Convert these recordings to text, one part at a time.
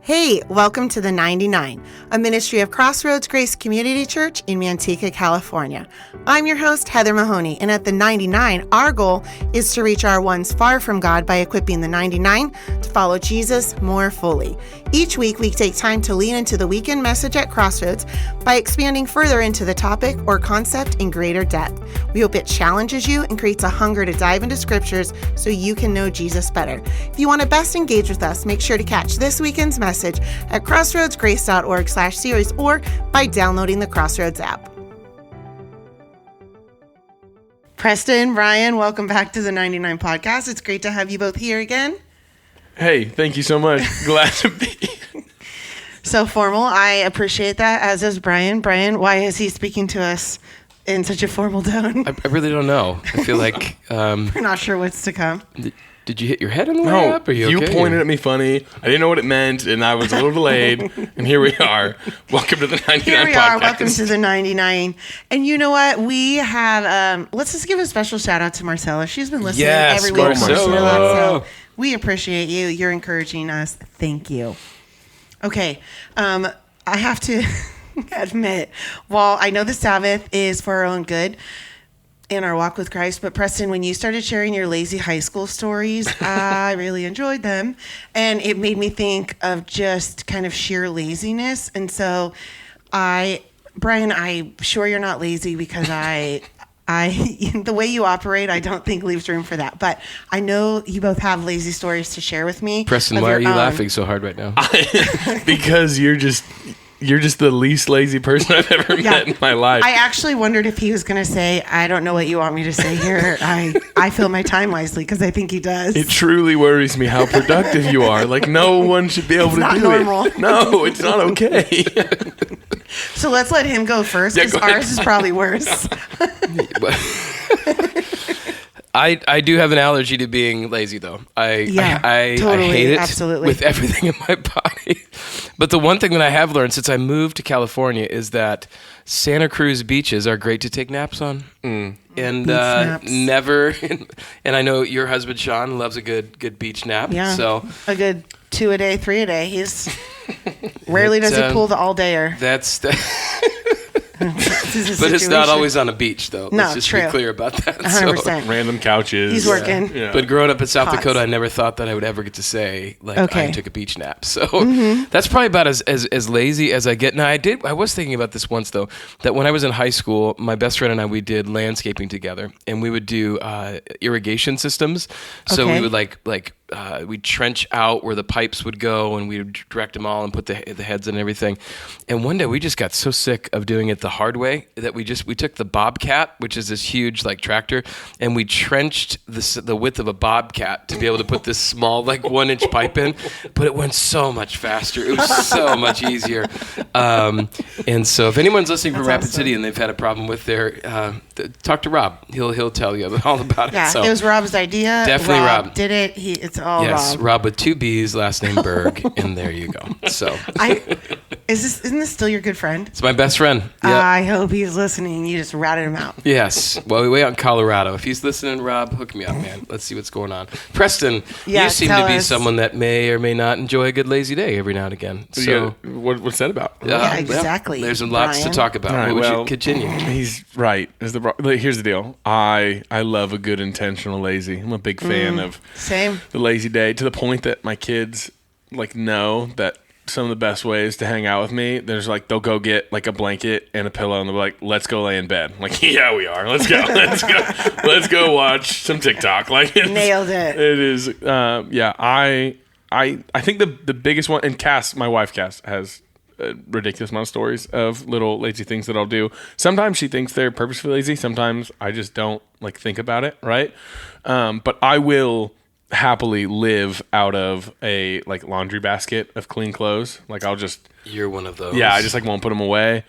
Hey, welcome to the 99, a ministry of Crossroads Grace Community Church in Manteca, California. I'm your host, Heather Mahoney, and at the 99, our goal is to reach our ones far from God by equipping the 99 to follow Jesus more fully. Each week, we take time to lean into the weekend message at Crossroads by expanding further into the topic or concept in greater depth. We hope it challenges you and creates a hunger to dive into scriptures so you can know Jesus better. If you want to best engage with us, make sure to catch this weekend's message at crossroadsgrace.org/series or by downloading the Crossroads app. Preston, Brian, welcome back to the 99 podcast. It's great to have you both here again. Hey, thank you so much. Glad to be here. So formal. I appreciate that, as does Brian. Brian, why is he speaking to us in such a formal tone? I really don't know. I feel like... We're not sure what's to come. Did you hit your head on the way up? Are you okay? You pointed at me funny. I didn't know what it meant, and I was a little delayed. And here we are. Welcome to the 99 Here we podcast. are. Welcome to the 99. And you know what? We have, let's just give a special shout out to Marcella. She's been listening every week. Marcella. So we appreciate you. You're encouraging us. Thank you. Okay. I have to admit, while I know the Sabbath is for our own good in our walk with Christ, but Preston, when you started sharing your lazy high school stories, I really enjoyed them, and it made me think of just kind of sheer laziness. And so Brian, I'm sure you're not lazy, because I the way you operate, I don't think leaves room for that. But I know you both have lazy stories to share with me. Preston, why are you laughing so hard right now? Because you're just the least lazy person I've ever met in my life. I actually wondered if he was going to say, I don't know what you want me to say here. I fill my time wisely, because I think he does. It truly worries me how productive you are. Like, no one should be able to do normal. it. No, it's not okay. So let's let him go first, because ours is probably worse. I do have an allergy to being lazy, though. I totally, hate it absolutely. with everything in my body. But the one thing that I have learned since I moved to California is that Santa Cruz beaches are great to take naps on. And never. And I know your husband Sean loves a good beach nap. Yeah, so a good 2 a day, 3 a day. He's rarely does he pull the all dayer. But it's not always on a beach, though. No, Let's just true. be clear about that. 100%. So, random couches. He's working. Yeah. But growing up in South Pots. Dakota, I never thought that I would ever get to say, like, Okay. I took a beach nap. So that's probably about as lazy as I get. Now, I was thinking about this once, though, that when I was in high school, my best friend and I, we did landscaping together, and we would do irrigation systems. So Okay. we would we'd trench out where the pipes would go, and we would direct them all and put the heads in and everything. And one day we just got so sick of doing it the hard way that we took the Bobcat, which is this huge like tractor, and we trenched the width of a Bobcat to be able to put this small like 1-inch pipe in. But it went so much faster. It was so much easier. And so if anyone's listening from Rapid City and they've had a problem with their, talk to Rob. He'll tell you all about it. Yeah, So it was Rob's idea. definitely Rob did it. It's all yes, Rob. Rob with 2 B's, last name Berg, and there you go. So Isn't this still your good friend? it's my best friend. Yeah. I hope he's listening. You just ratted him out. Yes. Well, we way out in Colorado. If he's listening, Rob, hook me up, man. Let's see what's going on. Preston, Yeah, you seem tell to be us. someone that may or may not enjoy a good lazy day every now and again. So what's that about? Yeah, exactly, There's lots Brian. to talk about. All right, What would well, you continue? He's right. Here's the deal. I love a good intentional lazy. I'm a big fan of Same. the lazy day, to the point that my kids know that some of the best ways to hang out with me, there's like they'll go get like a blanket and a pillow and they'll be like, let's go lay in bed. I'm like, yeah, we are. Let's go. Let's go watch some TikTok. Like Nailed it. It is. I think the biggest one, and my wife Cass has a ridiculous amount of stories of little lazy things that I'll do. Sometimes she thinks they're purposefully lazy. Sometimes I just don't like think about it. Right. But I will happily live out of a like laundry basket of clean clothes. Like You're one of those. I just like won't put them away.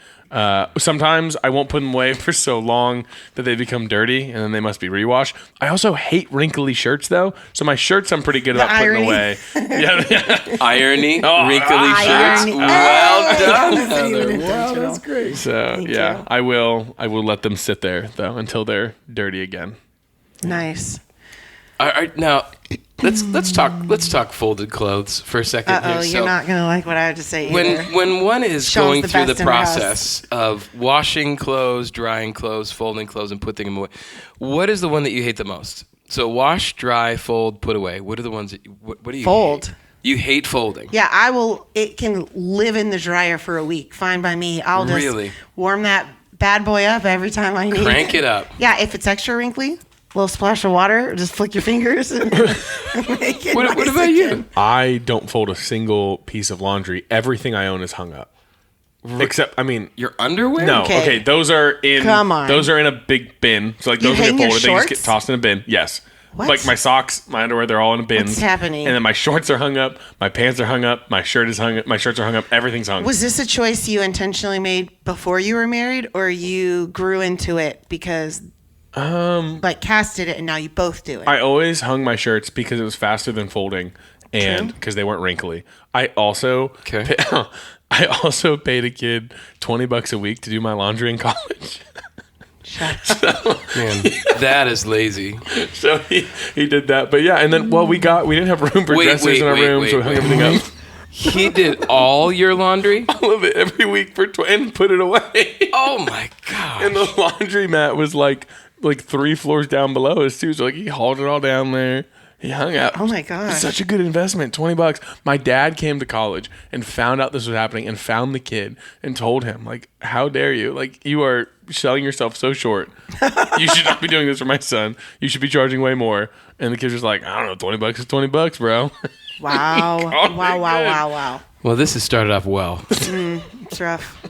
Sometimes I won't put them away for so long that they become dirty and then they must be rewashed. I also hate wrinkly shirts though. So my shirts I'm pretty good about putting away. Yeah. Irony, Oh, wrinkly irony. shirts. Well done, Heather. Wow, that's great. So Thank yeah, you. I will let them sit there though until they're dirty again. Nice. All right, now let's talk folded clothes for a second. Uh-oh, here. you're not going to like what I have to say either. When one is Sean's going the through the best in our house. process of washing clothes, drying clothes, folding clothes, and putting them away, what is the one that you hate the most? So wash, dry, fold, put away. What are the ones that what do you Fold. hate? You hate folding. Yeah, I will. It can live in the dryer for a week. Fine by me. I'll just Really? warm that bad boy up every time I need Crank it up. Yeah, if it's extra wrinkly, little splash of water, just flick your fingers and make it What nice about again. you? I don't fold a single piece of laundry. Everything I own is hung up. Except, I mean, Your underwear? no. Okay. Okay, those are in. Come on. Those are in a big bin. So like You those don't hang get your folded. They just shorts? get tossed in a bin. Yes. What? Like my socks, my underwear, they're all in a bin. What's happening? And then my shorts are hung up. My pants are hung up. My shirt is hung up. My shirts are hung up. Everything's hung. Was this a choice you intentionally made before you were married, or you grew into it because like Cass did it and now you both do it? I always hung my shirts because it was faster than folding, and because they weren't wrinkly. I also Okay. I also paid a kid $20 a week to do my laundry in college. Man, that is lazy. So he did that. But yeah, and then we didn't have room for dressers in our room, so we hung everything up. He did all your laundry? All of it every week and put it away. Oh my god. And the laundromat was like 3 floors down below us too. So like he hauled it all down there. He hung out. Oh my gosh. Such a good investment. $20. My dad came to college and found out this was happening and found the kid and told him, like, how dare you? Like, you are selling yourself so short. You should not be doing this for my son. You should be charging way more. And the kid's just like, I don't know, $20 is $20, bro. Wow. Oh, wow. Well, this has started off well. It's rough.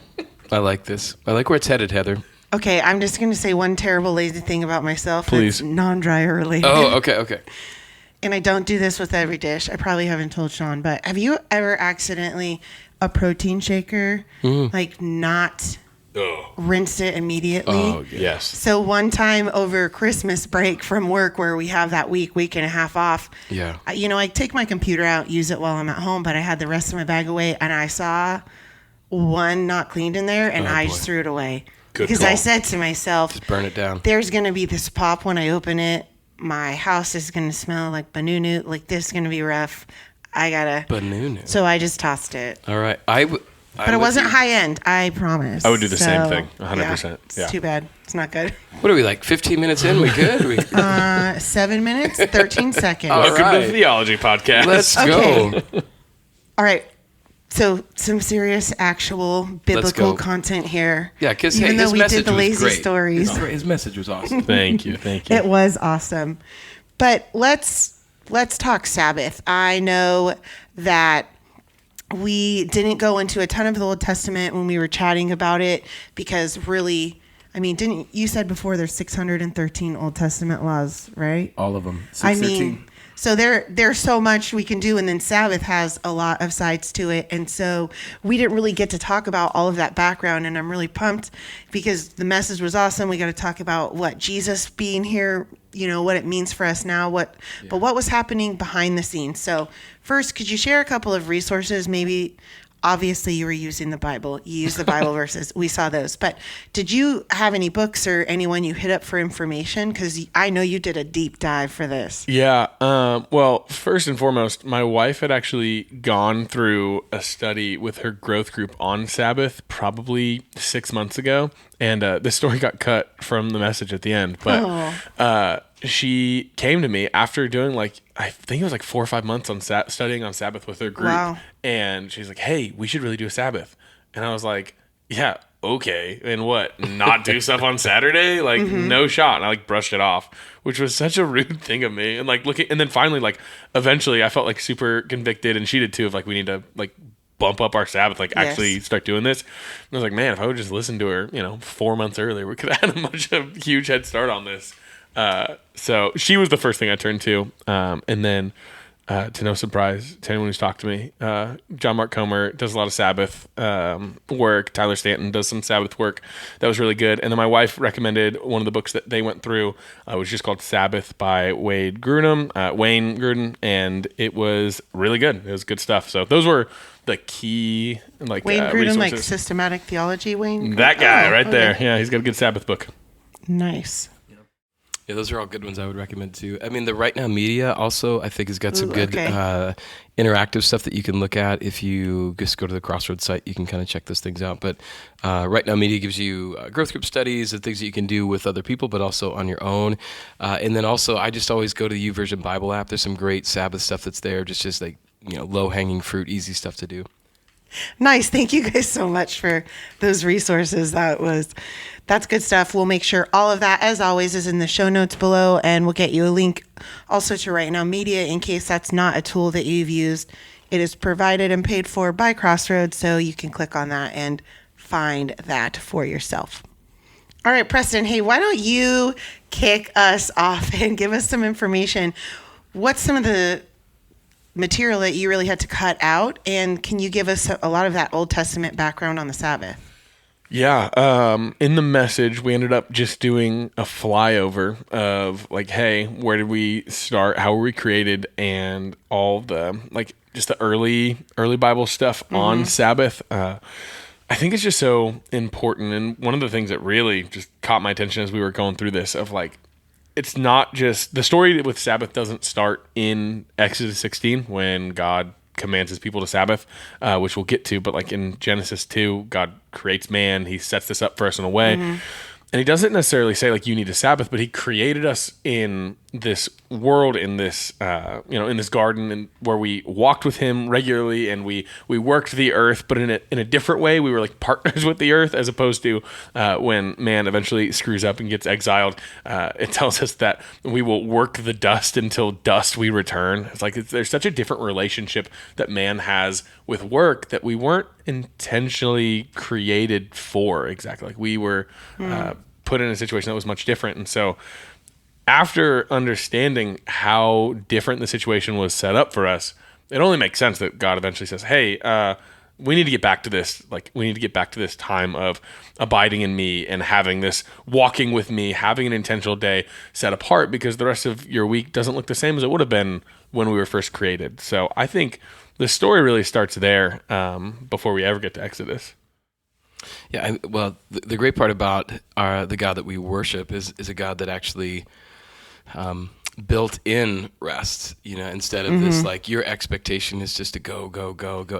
I like this. I like where it's headed, Heather. Okay, I'm just going to say one terrible lazy thing about myself. Please. That's non-dryer related. Oh, okay. And I don't do this with every dish. I probably haven't told Sean, but have you ever accidentally a protein shaker, like not rinsed it immediately? Oh, yeah. Yes. So one time over Christmas break from work where we have that week and a half off, Yeah. I take my computer out, use it while I'm at home, but I had the rest of my bag away and I saw one not cleaned in there and I just threw it away. Good because call. I said to myself, Burn it down. there's going to be this pop when I open it. My house is going to smell like banunu. Like, this is going to be rough. I got to. Banunu. So I just tossed it. All right. But it wasn't high end, I promise. I would do the same thing, 100%. Yeah, it's too bad. It's not good. What are we, like 15 minutes in? We good? 7 minutes, 13 seconds. All Welcome to right. the Theology Podcast. Let's Okay. go. All right. So some serious, actual biblical go. content here. Yeah, because even though his we message did the was lazy great. stories, His message was awesome. Thank you. it was awesome. But let's talk Sabbath. I know that we didn't go into a ton of the Old Testament when we were chatting about it because really, I mean, didn't you said before there's 613 Old Testament laws, right? All of them. I mean, so there's so much we can do, and then Sabbath has a lot of sides to it, and so we didn't really get to talk about all of that background, and I'm really pumped because the message was awesome. We got to talk about what Jesus being here, what it means for us now, but what was happening behind the scenes. So first, could you share a couple of resources? Maybe, obviously, you were using the Bible. You used the Bible verses. We saw those. But did you have any books or anyone you hit up for information? Because I know you did a deep dive for this. Yeah. Well, first and foremost, my wife had actually gone through a study with her growth group on Sabbath probably 6 months ago. And this story got cut from the message at the end. But she came to me after doing I think it was 4 or 5 months on studying on Sabbath with her group. Wow. And she's like, hey, we should really do a Sabbath. And I was like, yeah, okay. And what? Not do stuff on Saturday? No shot. And I brushed it off, which was such a rude thing of me. And and then finally, eventually I felt super convicted, and she did too, of we need to bump up our Sabbath, actually start doing this. And I was like, man, if I would just listen to her, 4 months earlier, we could have had a huge head start on this. So she was the first thing I turned to. And then, to no surprise to anyone who's talked to me, John Mark Comer does a lot of Sabbath work. Tyler Stanton does some Sabbath work. That was really good. And then my wife recommended one of the books that they went through, which is called Sabbath by Wayne Grudem, and it was really good. It was good stuff. So those were the key Wayne Grudem, resources. systematic theology, Wayne? That guy right okay. there. Yeah, he's got a good Sabbath book. Nice. Yeah, those are all good ones I would recommend too. I mean, the Right Now Media also, I think, has got some good interactive stuff that you can look at. If you just go to the Crossroads site, you can kind of check those things out. But Right Now Media gives you growth group studies and things that you can do with other people, but also on your own. And then also, I just always go to the YouVersion Bible app. There's some great Sabbath stuff that's there, just like, low-hanging fruit, easy stuff to do. Nice. Thank you guys so much for those resources. That's good stuff. We'll make sure all of that, as always, is in the show notes below, and we'll get you a link also to Right Now Media in case that's not a tool that you've used. It is provided and paid for by Crossroads, so you can click on that and find that for yourself. All right, Preston, hey, why don't you kick us off and give us some information? What's some of the material that you really had to cut out, and can you give us a lot of that Old Testament background on the Sabbath? Yeah, in the message, we ended up just doing a flyover of like, hey, where did we start? How were we created? And all the, just the early Bible stuff on Sabbath. I think it's just so important. And one of the things that really just caught my attention as we were going through this of it's not just the story with Sabbath doesn't start in Exodus 16 when God commands his people to Sabbath, which we'll get to. But in Genesis 2, God creates man. He sets this up for us in a way. And he doesn't necessarily say you need a Sabbath, but he created us in this world, in this in this garden, and where we walked with him regularly, and we worked the earth, but in a different way. We were partners with the earth, as opposed to when man eventually screws up and gets exiled. It tells us that we will work the dust until dust we return. There's such a different relationship that man has with work that we weren't intentionally created for. Exactly, we were put in a situation that was much different. And so after understanding how different the situation was set up for us, it only makes sense that God eventually says, hey, we need to get back to this. We need to get back to this time of abiding in me and having this walking with me, having an intentional day set apart, because the rest of your week doesn't look the same as it would have been when we were first created. So I think the story really starts there before we ever get to Exodus. Yeah, the great part about the God that we worship is a God that actually built in rest, instead of this your expectation is just to go.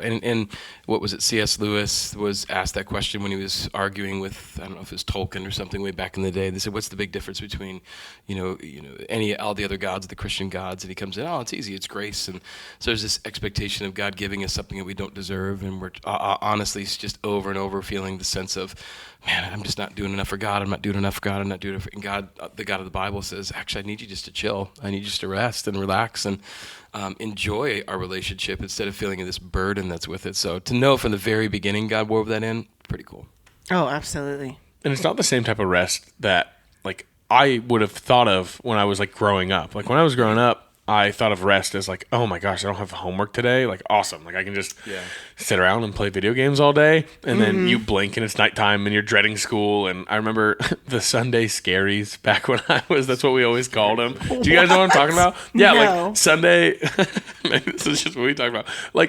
And what was it? C.S. Lewis was asked that question when he was arguing with, I don't know if it was Tolkien or something way back in the day. They said, what's the big difference between, all the other gods, the Christian gods? And he comes in, it's easy, it's grace. And so there's this expectation of God giving us something that we don't deserve. And we're honestly just over and over feeling the sense of, man, I'm just not doing enough for God. I'm not doing enough for God. I'm not doing enough for God. The God of the Bible says, actually, I need you just to chill. I need you just to rest and relax and enjoy our relationship instead of feeling this burden that's with it. So to know from the very beginning God wove that in, pretty cool. Oh, absolutely. And it's not the same type of rest that I would have thought of when I was growing up. When I was growing up, I thought of rest as oh my gosh, I don't have homework today. Awesome. I can just sit around and play video games all day. And then you blink and it's nighttime and you're dreading school. And I remember the Sunday scaries back when that's what we always called them. Do you guys know what I'm talking about? Yeah. No. Sunday, this is just what we talk about.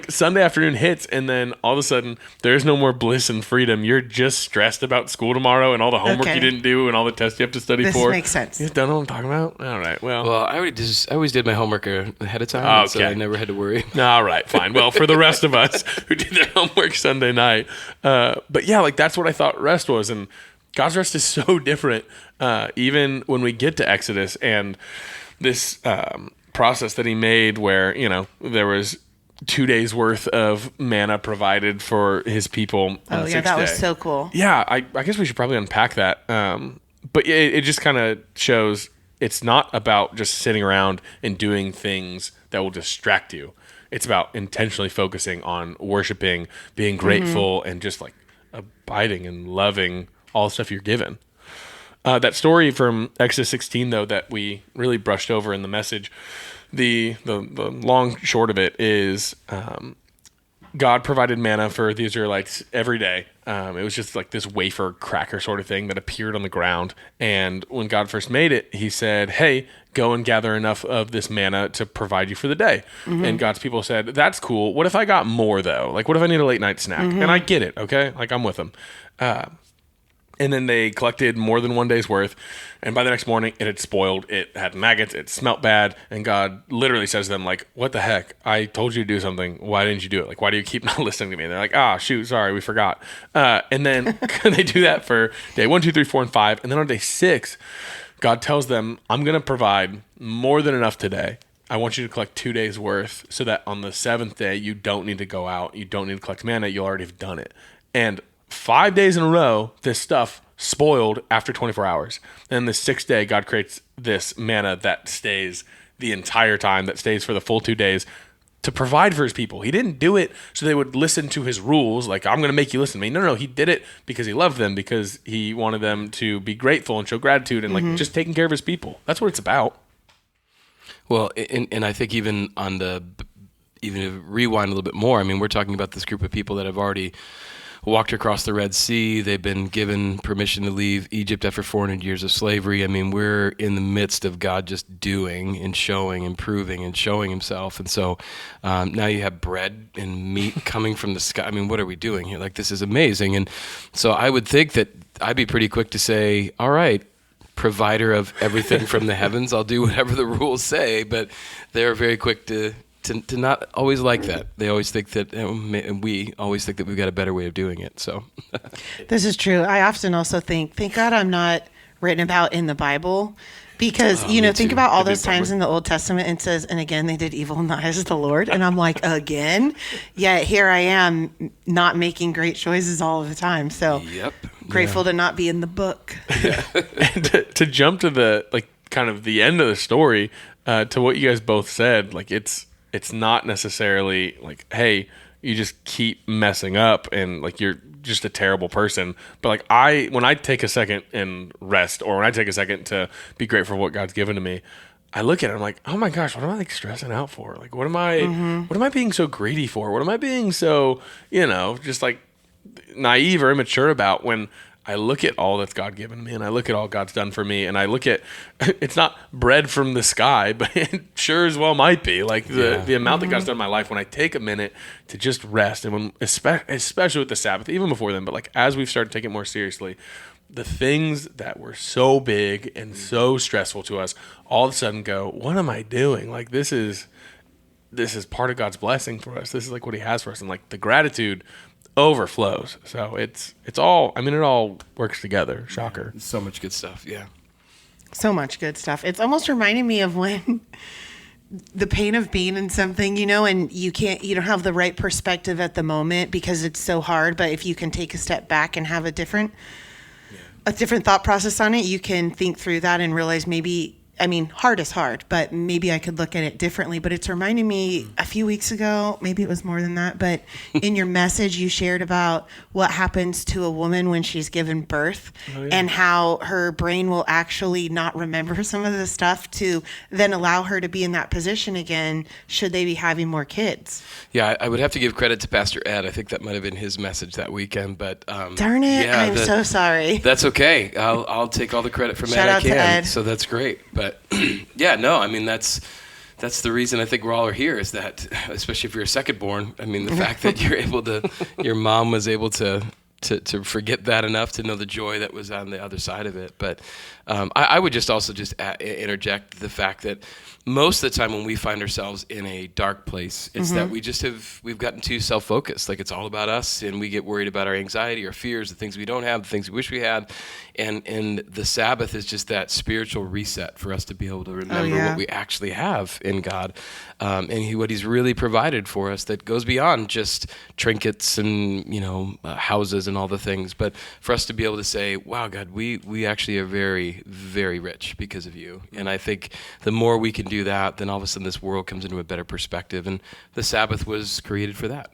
Sunday afternoon hits and then all of a sudden there's no more bliss and freedom. You're just stressed about school tomorrow and all the homework you didn't do and all the tests you have to study for. This makes sense. You don't know what I'm talking about? All right. Well, I always did my homework ahead of time, so I never had to worry. All right, fine. Well, for the rest of us who did their homework Sunday night, but yeah, that's what I thought rest was, and God's rest is so different. Even when we get to Exodus and this process that He made, where there was 2 days worth of manna provided for His people. Oh yeah, that was so cool. Yeah, I guess we should probably unpack that. But it just kind of shows. It's not about just sitting around and doing things that will distract you. It's about intentionally focusing on worshiping, being grateful, and just abiding and loving all the stuff you're given. That story from Exodus 16, though, that we really brushed over in the message, the long short of it is God provided manna for the Israelites every day. It was just this wafer cracker sort of thing that appeared on the ground. And when God first made it, He said, hey, go and gather enough of this manna to provide you for the day. And God's people said, that's cool. What if I got more, though? What if I need a late night snack? And I get it, okay? I'm with them. And then they collected more than one day's worth. And by the next morning, it had spoiled. It had maggots. It smelt bad. And God literally says to them, like, what the heck? I told you to do something. Why didn't you do it? Like, why do you keep not listening to me? And they're like, shoot, sorry, we forgot. And then they do that for day 1, 2, 3, 4, and 5. And then on day 6, God tells them, I'm going to provide more than enough today. I want you to collect 2 days worth so that on the 7th day, you don't need to go out. You don't need to collect manna. You'll already have done it. And 5 days in a row, this stuff spoiled after 24 hours. And the 6th day, God creates this manna that stays the entire time, that stays for the full 2 days to provide for his people. He didn't do it so they would listen to his rules, like, I'm going to make you listen to me. No, he did it because he loved them, because he wanted them to be grateful and show gratitude and like just taking care of his people. That's what it's about. Well, and I think even to rewind a little bit more, I mean, we're talking about this group of people that have already walked across the Red Sea. They've been given permission to leave Egypt after 400 years of slavery. I mean, we're in the midst of God just doing and showing and proving and showing himself. And so now you have bread and meat coming from the sky. I mean, what are we doing here? Like, this is amazing. And so I would think that I'd be pretty quick to say, all right, provider of everything from the heavens, I'll do whatever the rules say. But they're very quick to not always like that. They always think that, and we always think that we've got a better way of doing it. So this is true. I often also think, thank God I'm not written about in the Bible, because, think about all those times in the Old Testament and it says, and again, they did evil in the eyes of the Lord. And I'm like, again? Yet here I am not making great choices all of the time. So grateful to not be in the book. Yeah. And to jump to the, like, kind of the end of the story, to what you guys both said, like, it's not necessarily like, hey, you just keep messing up and like you're just a terrible person. But like when I take a second and rest, or when I take a second to be grateful for what God's given to me, I look at it, I'm like, oh my gosh, what am I like stressing out for? Like, what am I being so greedy for? What am I being so, just like naive or immature about, when I look at all that's God given me and I look at all God's done for me, and I look at, it's not bread from the sky, but it sure as well might be. Like the amount that God's done in my life, when I take a minute to just rest, and when, especially with the Sabbath, even before then, but like as we've started taking it more seriously, the things that were so big and so stressful to us all of a sudden go, what am I doing? Like this is part of God's blessing for us. This is like what he has for us. And like the gratitude overflows. So it's all, I mean, it all works together. Shocker. So much good stuff. Yeah. So much good stuff. It's almost reminding me of when the pain of being in something, and you don't have the right perspective at the moment because it's so hard. But if you can take a step back and have a different thought process on it, you can think through that and realize hard is hard, but maybe I could look at it differently. But it's reminding me a few weeks ago, maybe it was more than that, but in your message you shared about what happens to a woman when she's given birth and how her brain will actually not remember some of the stuff to then allow her to be in that position again should they be having more kids. Yeah, I would have to give credit to Pastor Ed. I think that might have been his message that weekend. But darn it, I'm so sorry. That's okay. I'll take all the credit from Shout Ed out I can. to Ed. So that's great. But that's the reason I think we're all here, is that, especially if you're a second born, I mean, the fact that your mom was able to forget that enough to know the joy that was on the other side of it. But I would just interject the fact that most of the time when we find ourselves in a dark place, it's that we've gotten too self-focused. Like, it's all about us, and we get worried about our anxiety, our fears, the things we don't have, the things we wish we had. And the Sabbath is just that spiritual reset for us to be able to remember what we actually have in God, and what he's really provided for us that goes beyond just trinkets and, houses and all the things, but for us to be able to say, wow, God, we actually are very, very rich because of you. And I think the more we can do that, then all of a sudden this world comes into a better perspective, and the Sabbath was created for that.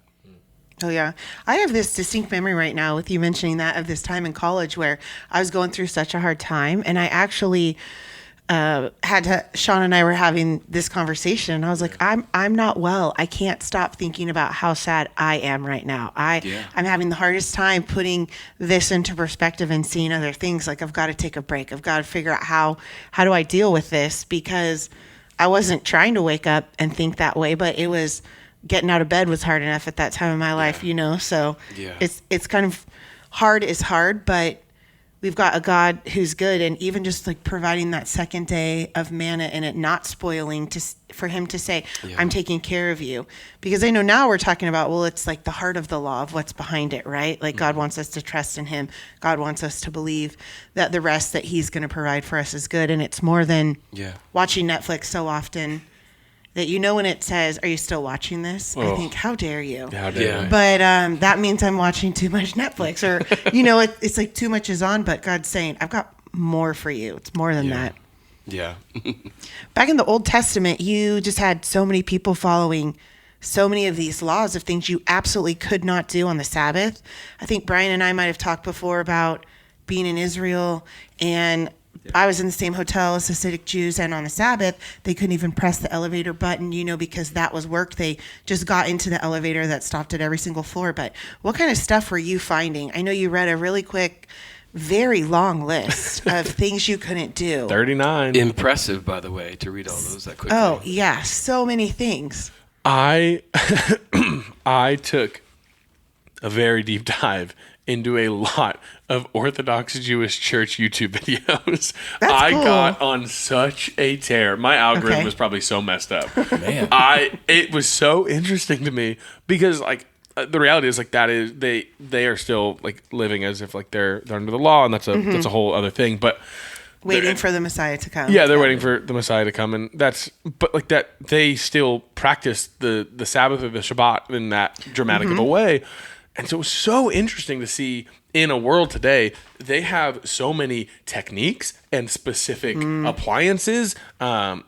Oh, yeah. I have this distinct memory right now with you mentioning that of this time in college where I was going through such a hard time, and I actually Sean and I were having this conversation, and I was like, I'm not well. I can't stop thinking about how sad I am right now. I'm having the hardest time putting this into perspective and seeing other things. Like, I've got to take a break. I've got to figure out how do I deal with this, because I wasn't trying to wake up and think that way, but it was getting out of bed was hard enough at that time in my life, so it's kind of hard is hard, but we've got a God who's good, and even just like providing that second day of manna and it not spoiling for him to say, I'm taking care of you. Because I know now we're talking about, well, it's like the heart of the law of what's behind it, right? Like God wants us to trust in him. God wants us to believe that the rest that he's going to provide for us is good. And it's more than watching Netflix so often that when it says, are you still watching this? I think, how dare you? How dare you? But that means I'm watching too much Netflix, or, it's like too much is on, but God's saying, I've got more for you. It's more than that. Yeah. Back in the Old Testament, you just had so many people following so many of these laws of things you absolutely could not do on the Sabbath. I think Brian and I might have talked before about being in Israel, and I was in the same hotel as Hasidic Jews, and on the Sabbath, they couldn't even press the elevator button, because that was work. They just got into the elevator that stopped at every single floor. But what kind of stuff were you finding? I know you read a really quick, very long list of things you couldn't do. 39. Impressive, by the way, to read all those that quickly. Oh, yeah. So many things. I took a very deep dive into a lot of Orthodox Jewish church YouTube videos. That's cool. Got on such a tear. My algorithm was probably so messed up. Man. It was so interesting to me because the reality is they are still living as if they're under the law, and that's a whole other thing. But waiting for the Messiah to come. Yeah, they're waiting for the Messiah to come, and they still practice the Sabbath or the Shabbat in that dramatic of a way. And so it was so interesting to see in a world today, they have so many techniques and specific appliances.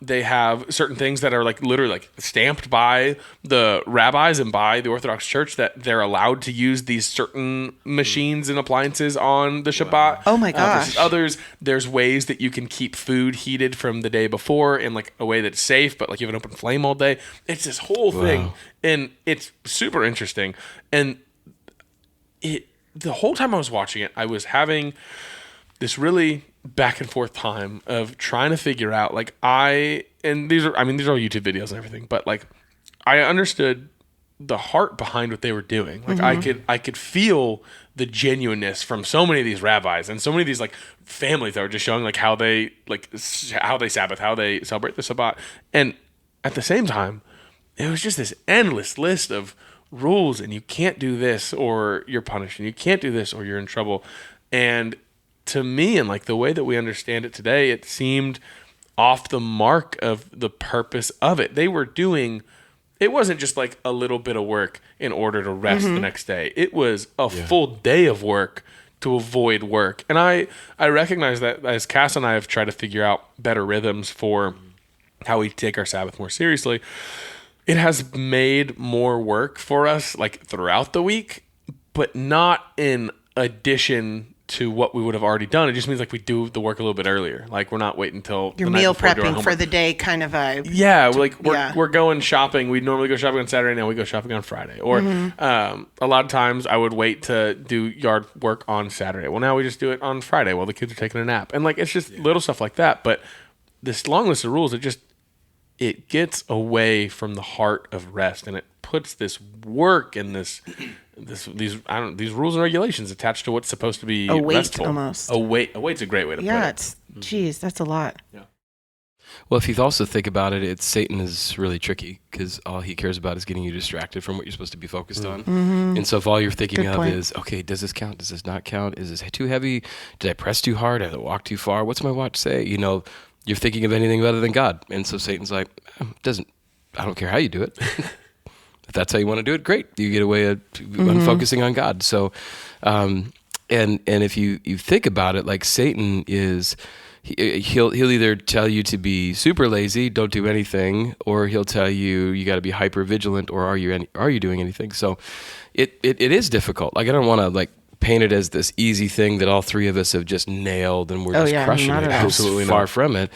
They have certain things that are literally stamped by the rabbis and by the Orthodox Church that they're allowed to use these certain machines and appliances on the Shabbat. Oh my gosh. Versus others, there's ways that you can keep food heated from the day before in a way that's safe, but you have an open flame all day. It's this whole thing, and it's super interesting. And the whole time I was watching it, I was having this really back and forth time of trying to figure out these are all YouTube videos and everything, but I understood the heart behind what they were doing. I could feel the genuineness from so many of these rabbis and so many of these families that were just showing how they Sabbath, how they celebrate the Sabbath, and at the same time, it was just this endless list of rules, and you can't do this or you're punished, and you can't do this or you're in trouble. And to me, and the way that we understand it today, it seemed off the mark of the purpose of it. They were doing, it wasn't just a little bit of work in order to rest the next day. It was a full day of work to avoid work. And I recognize that as Cass and I have tried to figure out better rhythms for how we take our Sabbath more seriously, it has made more work for us throughout the week, but not in addition to what we would have already done. It just means we do the work a little bit earlier. We're not waiting until you're the night meal before doing prepping for the day kind of vibe. Yeah, we're going shopping. We normally go shopping on Saturday. Now we go shopping on Friday. Or a lot of times I would wait to do yard work on Saturday. Well, now we just do it on Friday while the kids are taking a nap. And it's just little stuff like that. But this long list of rules, it gets away from the heart of rest, and it puts this work and these rules and regulations attached to what's supposed to be a weight restful. Almost. A weight's a great way to put it. Geez, that's a lot. Yeah. Well, if you also think about it, Satan is really tricky because all he cares about is getting you distracted from what you're supposed to be focused on. And so if all you're thinking of is, okay, does this count? Does this not count? Is this too heavy? Did I press too hard? Did I walk too far? What's my watch say? You're thinking of anything other than God. And so Satan's I don't care how you do it. If that's how you want to do it, great. You get away on focusing on God. So, and if you think about it, Satan is, he'll either tell you to be super lazy, don't do anything, or he'll tell you got to be hyper vigilant, or are you doing anything? So it is difficult. I don't want to paint it as this easy thing that all three of us have just nailed and we're just crushing it. Absolutely far from it.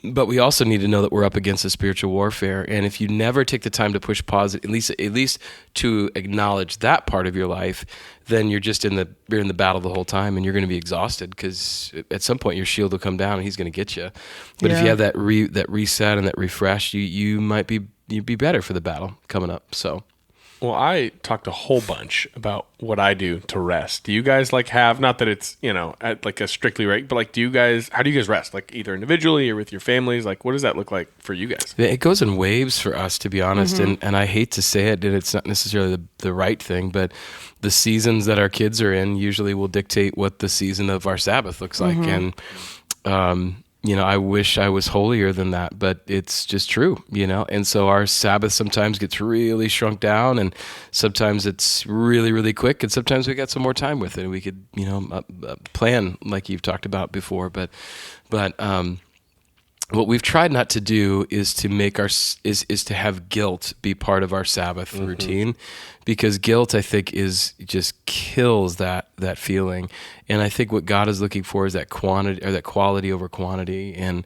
But we also need to know that we're up against a spiritual warfare, and if you never take the time to push pause, at least to acknowledge that part of your life, then you're just in the battle the whole time, and you're going to be exhausted because at some point your shield will come down and he's going to get you. But if you have that reset and that refresh, you'd be better for the battle coming up. So. Well, I talked a whole bunch about what I do to rest. Do you guys have, not that it's, at a strictly right, but how do you guys rest? Either individually or with your families? What does that look like for you guys? It goes in waves for us, to be honest. And I hate to say it, and it's not necessarily the right thing, but the seasons that our kids are in usually will dictate what the season of our Sabbath looks like. And, I wish I was holier than that, but it's just true, And so our Sabbath sometimes gets really shrunk down, and sometimes it's really, really quick, and sometimes we got some more time with it, and we could, plan like you've talked about before. But what we've tried not to do is to make is to have guilt be part of our Sabbath routine, because guilt, I think, just kills that feeling. And I think what God is looking for is that quantity, or that quality over quantity. And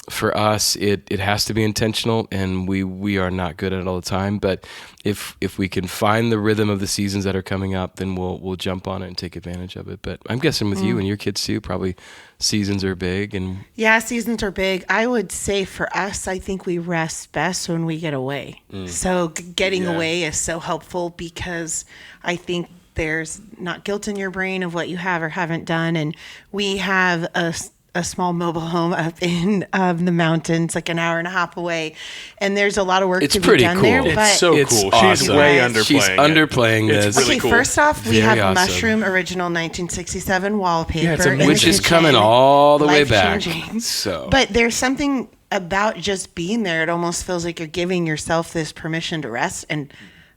for us, it has to be intentional, and we are not good at it all the time. But if we can find the rhythm of the seasons that are coming up, then we'll jump on it and take advantage of it. But I'm guessing with you and your kids too, probably seasons are big. And yeah, seasons are big. I would say for us, I think we rest best when we get away. So getting away is so helpful, because I think there's not guilt in your brain of what you have or haven't done. And we have a small mobile home up in the mountains, an hour and a half away, and there's a lot of work to be done cool. there. It's but so cool. Awesome. She's way underplaying. She's underplaying this. It's really okay, cool. First off, we Very have awesome. mushroom original 1967 wallpaper, in which the is kitchen. coming all the way back. Life-changing. So, but there's something about just being there. It almost feels like you're giving yourself this permission to rest, and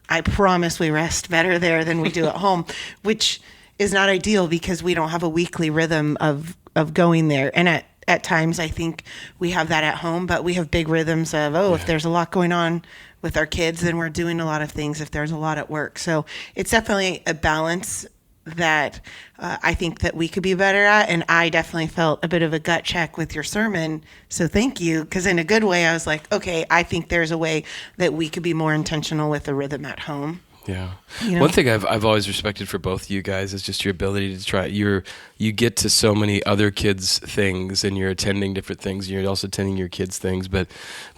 I promise we rest better there than we do at home, which is not ideal because we don't have a weekly rhythm of going there. And at times I think we have that at home, but we have big rhythms of, if there's a lot going on with our kids, then we're doing a lot of things if there's a lot at work. So it's definitely a balance that I think that we could be better at. And I definitely felt a bit of a gut check with your sermon. So thank you. Because in a good way, I was like, okay, I think there's a way that we could be more intentional with the rhythm at home. Yeah. One thing I've always respected for both of you guys is just your ability to try. You get to so many other kids' things, and you're attending different things, and you're also attending your kids' things, but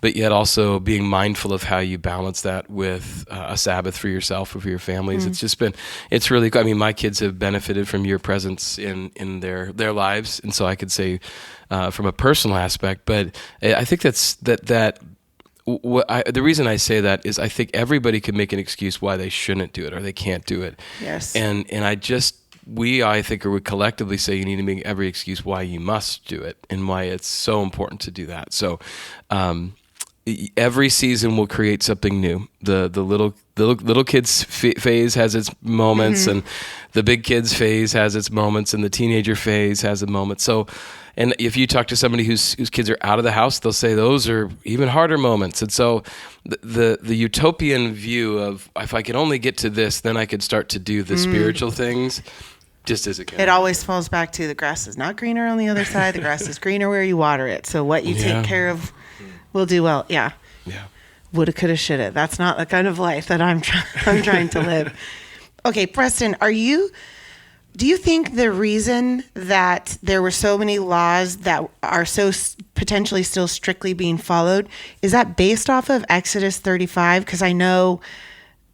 yet also being mindful of how you balance that with a Sabbath for yourself or for your families. It's really cool. I mean, my kids have benefited from your presence in their lives, and so I could say from a personal aspect, but I think that the reason I say that is I think everybody can make an excuse why they shouldn't do it or they can't do it. Yes. And I think would collectively say you need to make every excuse why you must do it and why it's so important to do that. So every season will create something new. The little kids phase has its moments, and the big kids phase has its moments, and the teenager phase has a moment. So, and if you talk to somebody whose kids are out of the house, they'll say those are even harder moments. And so the utopian view of, if I could only get to this, then I could start to do the spiritual things, just as it always falls back to the grass is not greener on the other side. The grass is greener where you water it. So what you take care of will do well. Yeah. Yeah. Woulda, coulda, shoulda. That's not the kind of life that I'm trying to live. Okay, Preston, do you think the reason that there were so many laws that are so potentially still strictly being followed, is that based off of Exodus 35? Because I know,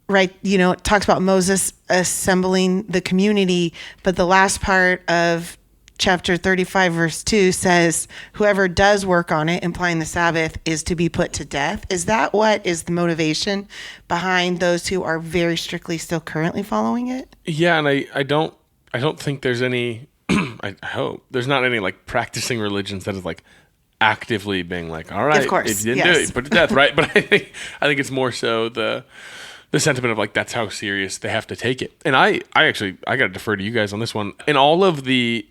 right, it talks about Moses assembling the community, but the last part of chapter 35, verse 2 says, whoever does work on it, implying the Sabbath, is to be put to death. Is that what is the motivation behind those who are very strictly still currently following it? Yeah, and I don't think there's any, I hope, there's not any practicing religions that is actively being all right, of course, if you didn't do it, put to death, right? But I think it's more so the sentiment of that's how serious they have to take it. And I got to defer to you guys on this one. In all of the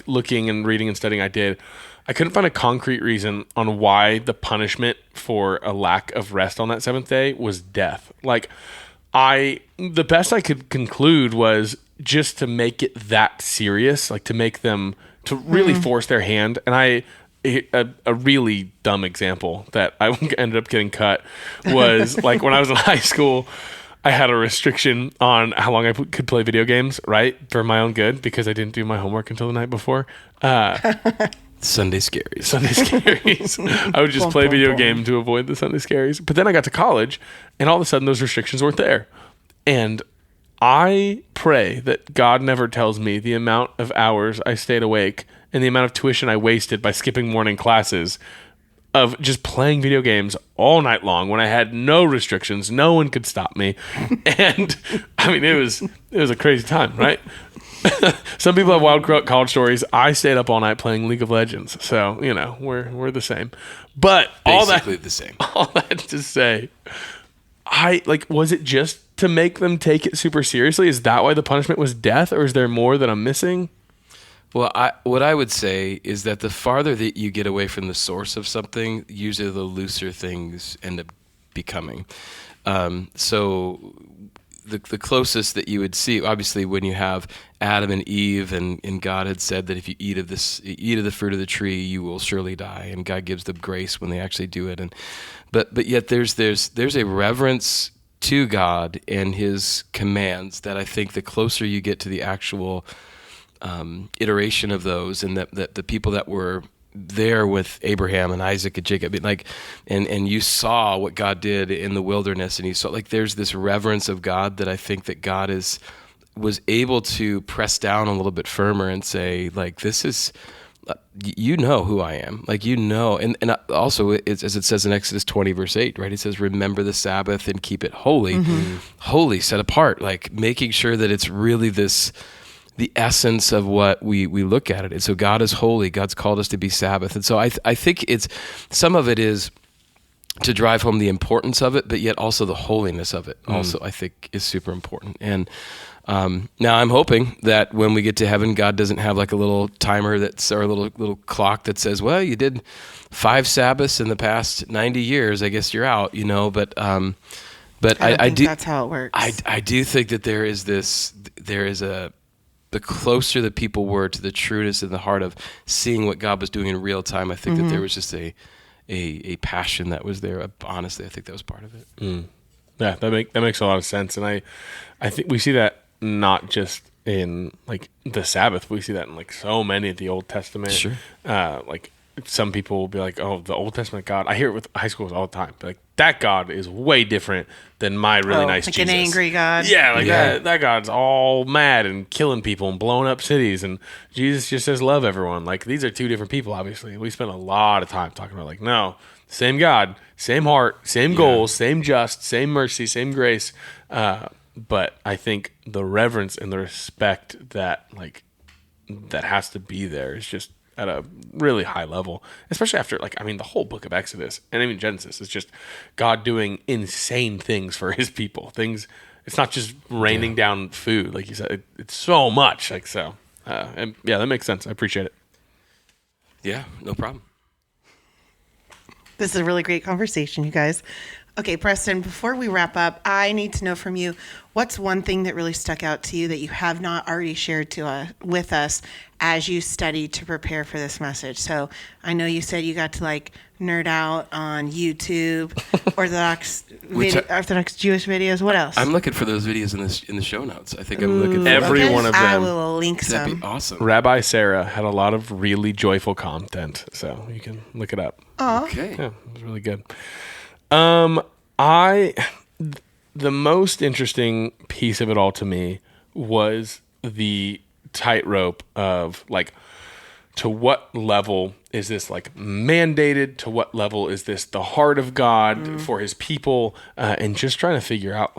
looking and reading and studying I did, I couldn't find a concrete reason on why the punishment for a lack of rest on that seventh day was death. The best I could conclude was just to make it that serious, to make them, to really force their hand. And a really dumb example that I ended up getting cut was when I was in high school, I had a restriction on how long I could play video games, right? For my own good, because I didn't do my homework until the night before. Sunday scaries. Sunday scaries. I would just play video game to avoid the Sunday scaries. But then I got to college, and all of a sudden those restrictions weren't there. And I pray that God never tells me the amount of hours I stayed awake and the amount of tuition I wasted by skipping morning classes of just playing video games all night long when I had no restrictions. No one could stop me. And I mean, it was a crazy time, right? Some people have wild college stories. I stayed up all night playing League of Legends. So, we're the same. But Basically the same. All that to say, was it just to make them take it super seriously? Is that why the punishment was death, or is there more that I'm missing? Well, what I would say is that the farther that you get away from the source of something, usually the looser things end up becoming. So the closest that you would see, obviously, when you have Adam and Eve, and God had said that if you eat of the fruit of the tree, you will surely die, and God gives them grace when they actually do it. But yet there's a reverence to God and His commands that I think the closer you get to the actual iteration of those, and that the people that were there with Abraham and Isaac and Jacob, and you saw what God did in the wilderness, and you saw, there's this reverence of God that I think that God was able to press down a little bit firmer and say, this is, who I am, and also it's, as it says in Exodus 20 verse 8, right? It says, remember the Sabbath and keep it holy, holy, set apart, making sure that it's really the essence of what we look at it. And so God is holy. God's called us to be Sabbath. And so I think some of it is to drive home the importance of it, but yet also the holiness of it also I think is super important. And now I'm hoping that when we get to heaven, God doesn't have a little timer or a little clock that says, well, you did 5 Sabbaths in the past 90 years. I guess you're out, but I do, that's how it works. I do think that there is the closer that people were to the trueness in the heart of seeing what God was doing in real time, I think that there was just a passion that was there. Honestly, I think that was part of it. Yeah, that makes a lot of sense. And I think we see that not just in the Sabbath, we see that in so many of the Old Testament. Sure. Some people will be like, oh, the Old Testament God. I hear it with high schools all the time. That God is way different than my really nice Jesus. An angry God. Yeah, that God's all mad and killing people and blowing up cities. And Jesus just says love everyone. These are two different people, obviously. We spend a lot of time talking about no, same God, same heart, same goals, same just, same mercy, same grace. But I think the reverence and the respect that that has to be there is just at a really high level, especially after the whole book of Exodus and even Genesis is just God doing insane things for His people. It's not just raining down food, like you said. It's so much, and that makes sense. I appreciate it. Yeah, no problem. This is a really great conversation, you guys. Okay, Preston, before we wrap up, I need to know from you, what's one thing that really stuck out to you that you have not already shared with us as you studied to prepare for this message? So I know you said you got to nerd out on YouTube, Orthodox Jewish videos. What else? I'm looking for those videos in the show notes. I think I'm looking for every one of them. I will link some. That'd be awesome. Rabbi Sarah had a lot of really joyful content, so you can look it up. Okay. Yeah, it was really good. The most interesting piece of it all to me was the tightrope of to what level is this mandated? To what level is this the heart of God for His people? And just trying to figure out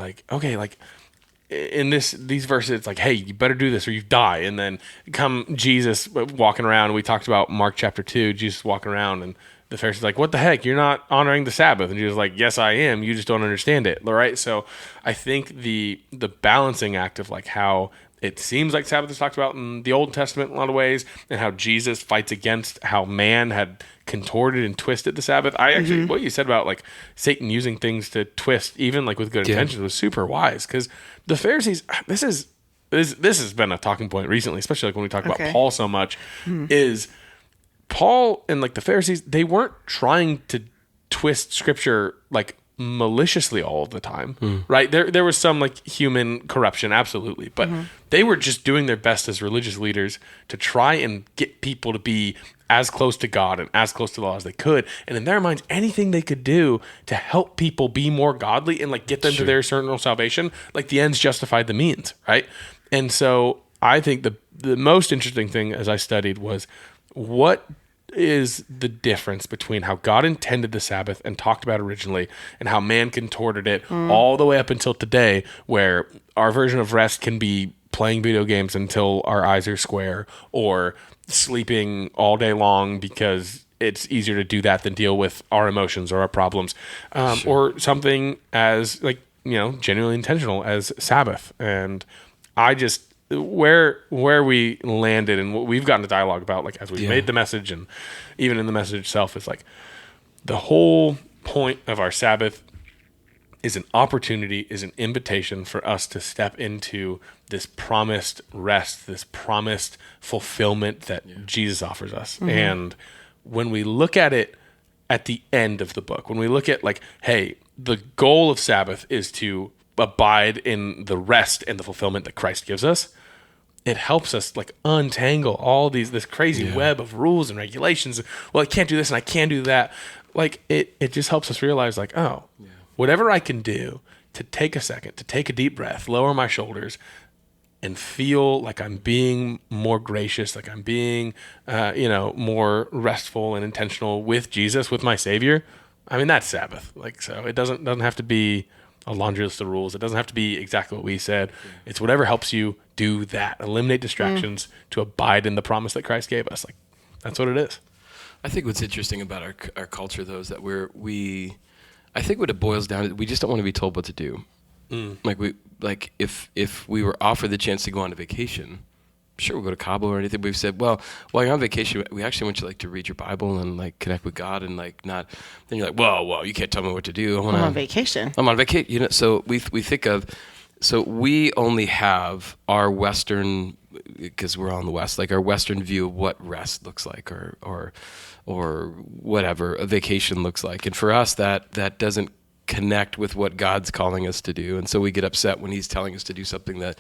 in these verses, it's hey, you better do this or you die. And then come Jesus walking around. We talked about Mark chapter 2, Jesus walking around, and the Pharisees what the heck? You're not honoring the Sabbath. And Jesus yes, I am. You just don't understand it. Right? So I think the balancing act of how it seems like Sabbath is talked about in the Old Testament in a lot of ways, and how Jesus fights against how man had contorted and twisted the Sabbath. I actually, what you said about Satan using things to twist, even with good intentions, was super wise, because the Pharisees, this has been a talking point recently, especially when we talk about Paul so much, is Paul and the Pharisees, they weren't trying to twist scripture maliciously all of the time, right? There was some human corruption, absolutely, but they were just doing their best as religious leaders to try and get people to be as close to God and as close to the law as they could. And in their minds, anything they could do to help people be more godly and like get them to their eternal salvation, like the ends justified the means, right? And so I think the most interesting thing as I studied was what is the difference between how God intended the Sabbath and talked about originally and how man contorted it all the way up until today, where our version of rest can be playing video games until our eyes are square or sleeping all day long because it's easier to do that than deal with our emotions or our problems, or something as like, genuinely intentional as Sabbath. And I just, where we landed and what we've gotten to dialogue about, like as we've made the message and even in the message itself, is like the whole point of our Sabbath is an opportunity, is an invitation for us to step into this promised rest, this promised fulfillment that Jesus offers us. Mm-hmm. And when we look at it at the end of the book, when we look at like, hey, the goal of Sabbath is to abide in the rest and the fulfillment that Christ gives us, it helps us like untangle all this crazy web of rules and regulations. Well, I can't do this and I can't do that. Like it just helps us realize like, whatever I can do to take a second, to take a deep breath, lower my shoulders, and feel like I'm being more gracious, like I'm being, more restful and intentional with Jesus, with my Savior. I mean, that's Sabbath. Like, so it doesn't have to be a laundry list of rules. It doesn't have to be exactly what we said. It's whatever helps you do that. Eliminate distractions to abide in the promise that Christ gave us. Like, that's what it is. I think what's interesting about our culture, though, is that I think what it boils down to, we just don't want to be told what to do. Like if we were offered the chance to go on a vacation, sure, we'll go to Cabo or anything. But we've said, well, while you're on vacation, we actually want you like to read your Bible and like connect with God and like not. Then you're like, well, you can't tell me what to do. I'm on vacation. I'm on vacation. So we think of, so we only have our Western, because we're all in the West, like our Western view of what rest looks like or whatever a vacation looks like. And for us, that doesn't connect with what God's calling us to do. And so we get upset when he's telling us to do something that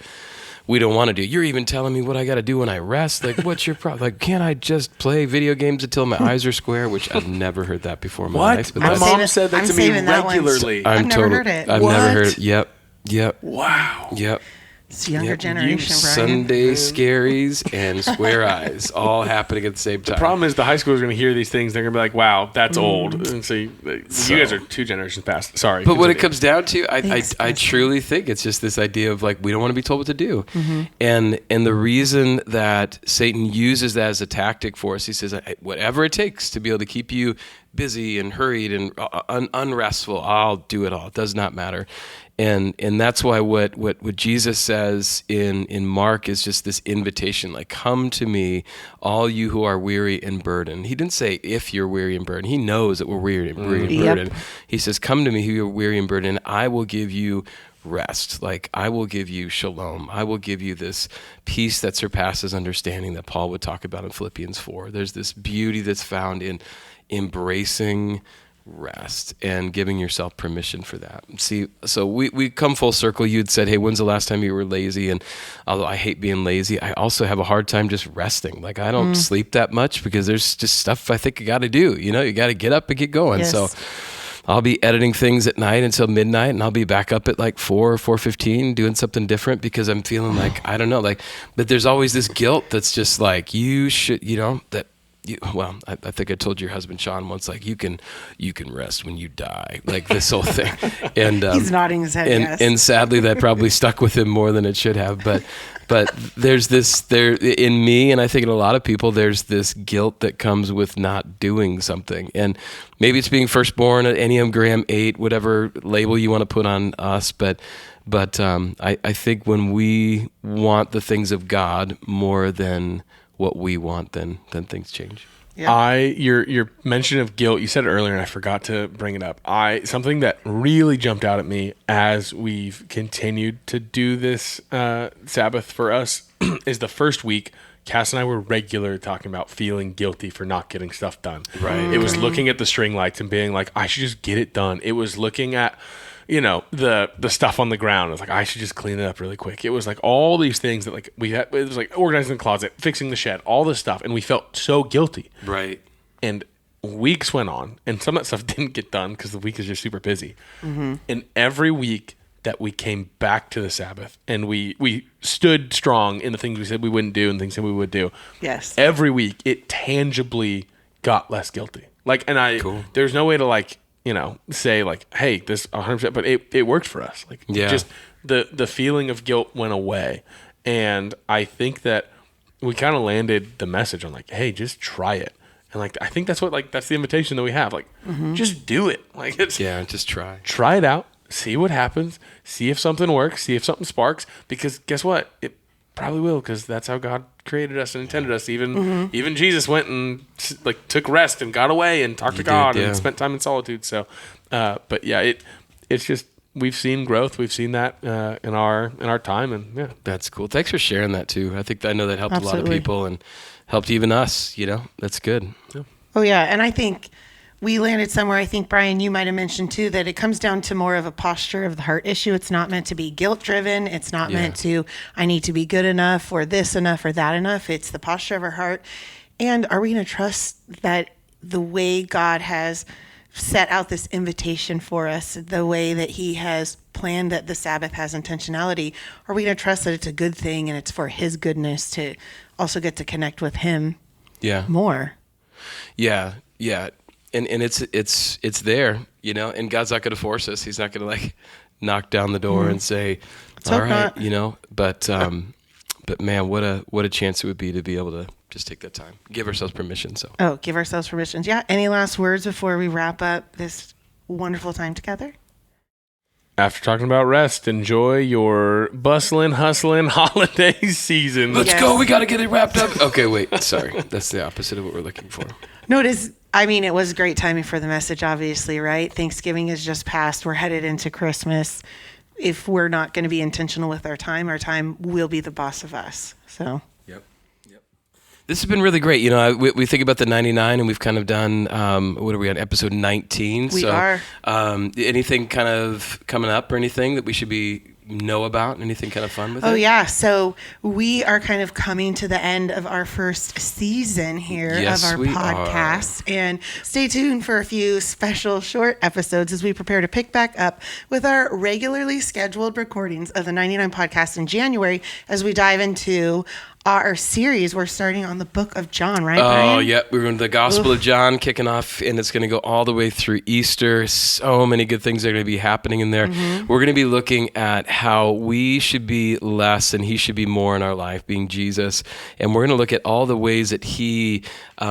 we don't want to do. You're even telling me what I got to do when I rest. Like, what's your problem? Like, can't I just play video games until my eyes are square? Which I've never heard that before in my life. But my mom said that to me regularly. I've never heard it. I've never heard it. Yep. Wow. Yep. It's younger generation, you Brian. Sunday scaries and square eyes all happening at the same time. The problem is the high schoolers are going to hear these things. They're going to be like, wow, that's old. And so you guys are 2 generations past. Sorry. But what it comes down to, I truly think it's just this idea of like, we don't want to be told what to do. Mm-hmm. And the reason that Satan uses that as a tactic for us, he says, whatever it takes to be able to keep you busy and hurried and unrestful, I'll do it all. It does not matter. And that's why what Jesus says in Mark is just this invitation, like, come to me, all you who are weary and burdened. He didn't say if you're weary and burdened. He knows that we're weary and burdened. He says, come to me who are weary and burdened, and I will give you rest. Like, I will give you shalom. I will give you this peace that surpasses understanding that Paul would talk about in Philippians 4. There's this beauty that's found in embracing rest and giving yourself permission for that. See, so we come full circle. You'd said, hey, when's the last time you were lazy? And although I hate being lazy, I also have a hard time just resting. Like, I don't sleep that much because there's just stuff I think you got to do. You got to get up and get going. Yes. So I'll be editing things at night until midnight, and I'll be back up at like 4:15 doing something different because I'm feeling like, I don't know, like, but there's always this guilt that's just like, you should, that I think I told your husband Sean once, like, you can rest when you die, like this whole thing. And he's nodding his head. Yes. And sadly, that probably stuck with him more than it should have. But there's there in me, and I think in a lot of people, there's this guilt that comes with not doing something. And maybe it's being firstborn at Enneagram 8, whatever label you want to put on us. But I think when we want the things of God more than what we want, then things change. Yeah. Your mention of guilt, you said it earlier and I forgot to bring it up. Something that really jumped out at me as we've continued to do this Sabbath for us is the first week, Cass and I were regular talking about feeling guilty for not getting stuff done. Right. It was looking at the string lights and being like, I should just get it done. It was looking at the stuff on the ground. I was like, I should just clean it up really quick. It was like all these things that like it was like organizing the closet, fixing the shed, all this stuff. And we felt so guilty. Right. And weeks went on and some of that stuff didn't get done because the week is just super busy. Mm-hmm. And every week that we came back to the Sabbath and we stood strong in the things we said we wouldn't do and things that we would do. Yes. Every week it tangibly got less guilty. Like, and Cool. There's no way to like, say like, hey, this 100%, but it worked for us. Like, just the feeling of guilt went away. And I think that we kind of landed the message on like, hey, just try it. And like, I think that's the invitation that we have. Like, just do it. Like, just try it out, see what happens, see if something works, see if something sparks, because guess what? It probably will, because that's how God created us and intended us. Even Jesus went and like took rest and got away and talked to God and spent time in solitude. So, but yeah, it's just, we've seen growth. We've seen that in our time, and yeah, that's cool. Thanks for sharing that too. I know that helped Absolutely. a lot of people and helped even us. That's good. Yeah. Oh yeah, and I think we landed somewhere. I think, Brian, you might have mentioned too that it comes down to more of a posture of the heart issue. It's not meant to be guilt driven. It's not meant to, I need to be good enough or this enough or that enough. It's the posture of our heart. And are we going to trust that the way God has set out this invitation for us, the way that he has planned that the Sabbath has intentionality, are we going to trust that it's a good thing and it's for his goodness to also get to connect with him more? Yeah. And it's there, and God's not going to force us. He's not going to like knock down the door and say, all right, but man, what a chance it would be to be able to just take that time, give ourselves permission. So, give ourselves permission. Yeah. Any last words before we wrap up this wonderful time together? After talking about rest, enjoy your bustling, hustling holiday season. Let's go. We got to get it wrapped up. Okay, wait. Sorry. That's the opposite of what we're looking for. No, it is. I mean, it was great timing for the message, obviously, right? Thanksgiving is just past. We're headed into Christmas. If we're not going to be intentional with our time will be the boss of us. So. Yep. This has been really great. We think about the 99 and we've kind of done, what are we on, episode 19? We are. Anything kind of coming up or anything that we should know about? Anything kind of fun with it? Oh, yeah. So we are kind of coming to the end of our first season here of our podcast. And stay tuned for a few special short episodes as we prepare to pick back up with our regularly scheduled recordings of the 99 podcast in January as we dive into our series. We're starting on the book of John, right, Brian? Oh, yeah. We're going to the Gospel of John kicking off, and it's going to go all the way through Easter. So many good things are going to be happening in there. We're going to be looking at how we should be less and he should be more in our life, being Jesus. And we're going to look at all the ways that he,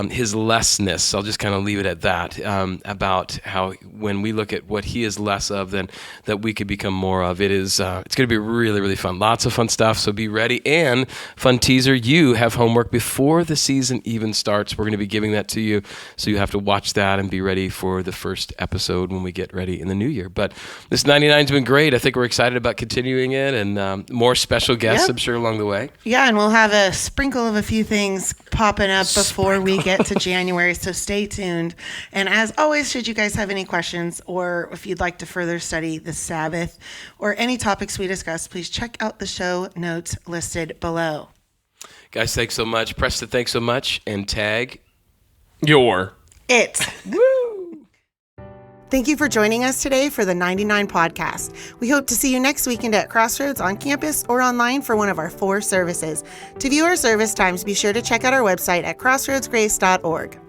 his lessness, I'll just kind of leave it at that, about how when we look at what he is less of, then that we could become more of. It's going to be really, really fun. Lots of fun stuff, so be ready. And fun teaser, you have homework before the season even starts. We're going to be giving that to you, so you have to watch that and be ready for the first episode when we get ready in the new year. But this 99's been great. I think we're excited about continuing it, and more special guests, I'm sure, along the way. Yeah, and we'll have a sprinkle of a few things popping up before we get to January, so stay tuned. And as always, should you guys have any questions or if you'd like to further study the Sabbath or any topics we discuss, please check out the show notes listed below. Guys, thanks so much. Preston, thanks so much. And tag it. Woo! Thank you for joining us today for the 99 podcast. We hope to see you next weekend at Crossroads on campus or online for one of our 4 services. To view our service times, be sure to check out our website at crossroadsgrace.org.